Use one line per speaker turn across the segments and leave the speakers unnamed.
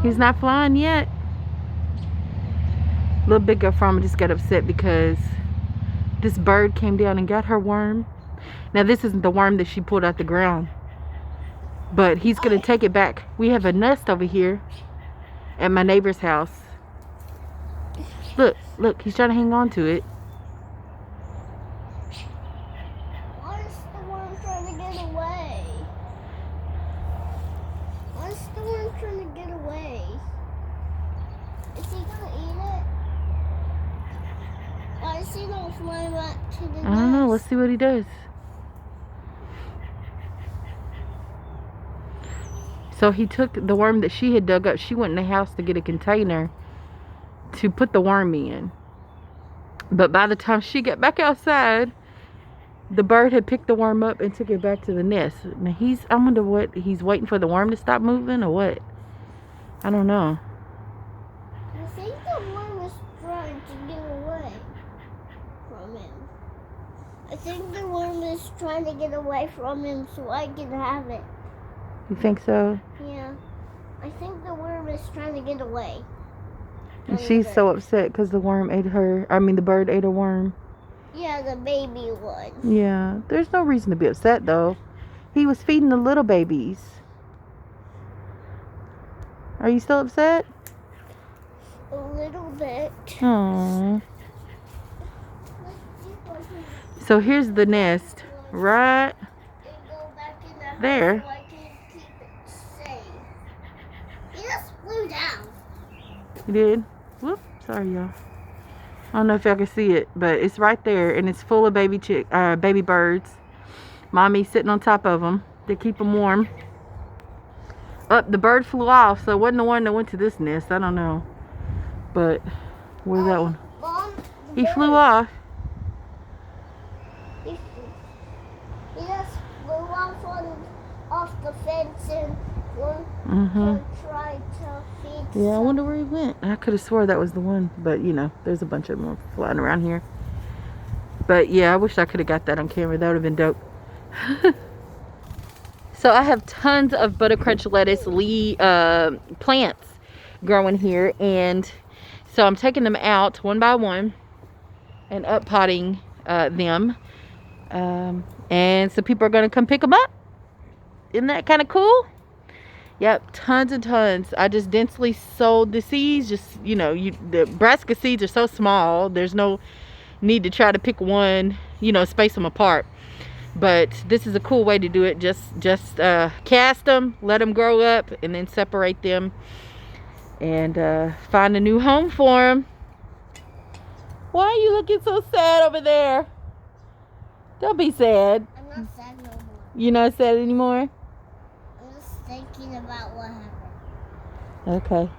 He's not flying yet. Lbgf just got upset because this bird came down and got her worm. Now this isn't the worm that she pulled out the ground, but he's gonna take it back. We have a nest over here at my neighbor's house. Look, look, he's trying to hang on to it.
Why is the worm trying to get away? Why is the worm trying to get away? Is he gonna eat it? Why is he gonna fly back to the nest?
I don't know, let's see what he does. So he took the worm that she had dug up. She went in the house to get a container to put the worm in. But by the time she got back outside, the bird had picked the worm up and took it back to the nest. Now I wonder what, he's waiting for the worm to stop moving or what? I don't know.
I think the worm is trying to get away from him. I think the worm is trying to get away from him so I can have it.
You think so?
Yeah. I think the worm is trying to get away.
And she's so upset because the worm ate her. I mean, the bird ate a worm.
Yeah, the baby one.
Yeah. There's no reason to be upset, though. He was feeding the little babies. Are you still upset?
A little bit.
Aww. So here's the nest. Right there. You did? Whoop, sorry y'all. I don't know if y'all can see it, but it's right there, and it's full of baby birds. Mommy's sitting on top of them to keep them warm. The bird flew off, so it wasn't the one that went to this nest. I don't know, but where's that one?
Mom,
he flew off.
He just flew off the fence and tried to feed.
Yeah, I wonder where he went. I could have swore that was the one, but you know, there's a bunch of them flying around here. But yeah, I wish I could have got that on camera. That would have been dope. So I have tons of buttercrunch lettuce plants growing here, and so I'm taking them out one by one and up potting them, and so people are going to come pick them up. Isn't that kind of cool? Yep, tons and tons. I just densely sowed the seeds. Just, you know, the brassica seeds are so small, there's no need to try to pick one, you know, space them apart. But this is a cool way to do it. Just cast them, let them grow up, and then separate them and find a new home for them. Why are you looking so sad over there? Don't be sad.
I'm not sad no more.
You're not sad anymore?
I'm just thinking about what happened.
Okay.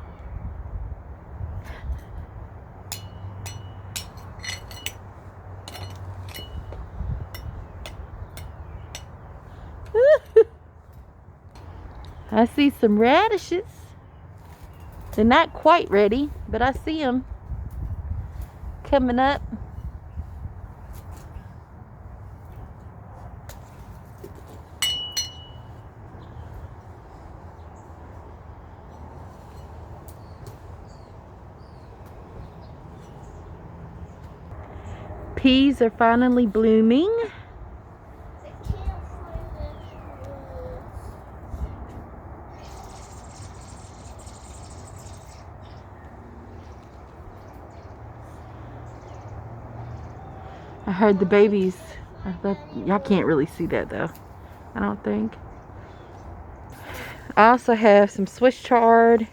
I see some radishes. They're not quite ready, but I see them coming up. Peas are finally blooming. I heard the babies. Y'all can't really see that though, I don't think. I also have some Swiss chard.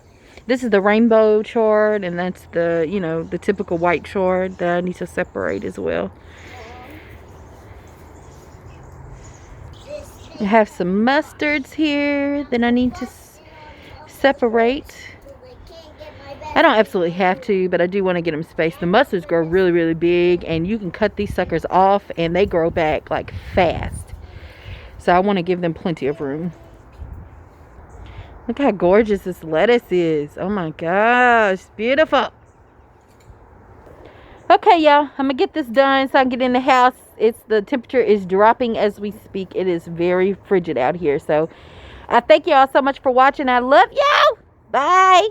This is the rainbow chard, and that's the, you know, the typical white chard that I need to separate as well. I have some mustards here that I need to separate. I don't absolutely have to, but I do want to get them spaced. The mustards grow really, really big, and you can cut these suckers off and they grow back like fast. So I want to give them plenty of room. Look how gorgeous this lettuce is. Oh my gosh, beautiful. Okay, y'all, I'm gonna get this done so I can get in the house. The temperature is dropping as we speak. It is very frigid out here. So I thank y'all so much for watching. I love y'all. Bye.